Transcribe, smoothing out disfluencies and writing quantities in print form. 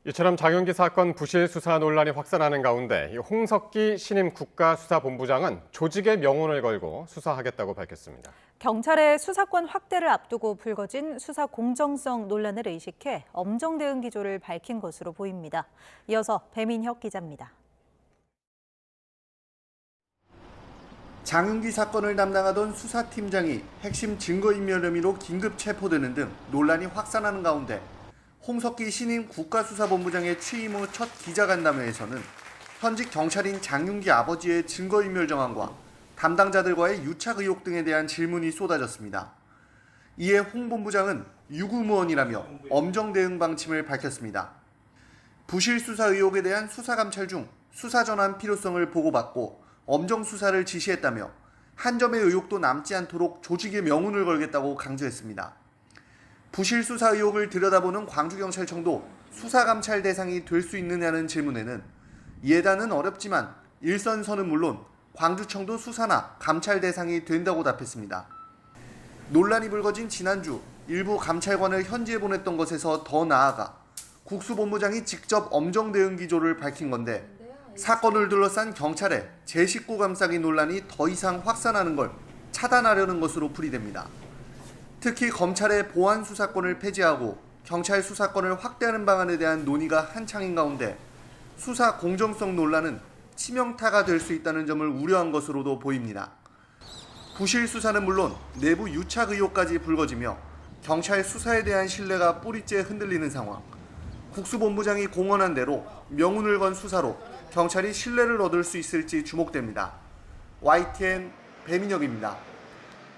이처럼 장윤기 사건 부실 수사 논란이 확산하는 가운데 홍석기 신임 국가수사본부장은 조직의 명운을 걸고 수사하겠다고 밝혔습니다. 경찰의 수사권 확대를 앞두고 불거진 수사 공정성 논란을 의식해 엄정 대응 기조를 밝힌 것으로 보입니다. 이어서 배민혁 기자입니다. 장윤기 사건을 담당하던 수사팀장이 핵심 증거인멸 혐의로 긴급 체포되는 등 논란이 확산하는 가운데 홍석기 신임 국가수사본부장의 취임 후 첫 기자간담회에서는 현직 경찰인 장윤기 아버지의 증거인멸 정황과 담당자들과의 유착 의혹 등에 대한 질문이 쏟아졌습니다. 이에 홍 본부장은 유구무원이라며 엄정 대응 방침을 밝혔습니다. 부실 수사 의혹에 대한 수사감찰 중 수사 전환 필요성을 보고받고 엄정 수사를 지시했다며 한 점의 의혹도 남지 않도록 조직의 명운을 걸겠다고 강조했습니다. 부실 수사 의혹을 들여다보는 광주경찰청도 수사감찰 대상이 될 수 있느냐는 질문에는 예단은 어렵지만 일선서는 물론 광주청도 수사나 감찰 대상이 된다고 답했습니다. 논란이 불거진 지난주 일부 감찰관을 현지에 보냈던 것에서 더 나아가 국수본부장이 직접 엄정 대응 기조를 밝힌 건데 사건을 둘러싼 경찰의 제 식구 감싸기 논란이 더 이상 확산하는 걸 차단하려는 것으로 풀이됩니다. 특히 검찰의 보안 수사권을 폐지하고 경찰 수사권을 확대하는 방안에 대한 논의가 한창인 가운데 수사 공정성 논란은 치명타가 될 수 있다는 점을 우려한 것으로도 보입니다. 부실 수사는 물론 내부 유착 의혹까지 불거지며 경찰 수사에 대한 신뢰가 뿌리째 흔들리는 상황. 국수본부장이 공언한 대로 명운을 건 수사로 경찰이 신뢰를 얻을 수 있을지 주목됩니다. YTN 배민혁입니다.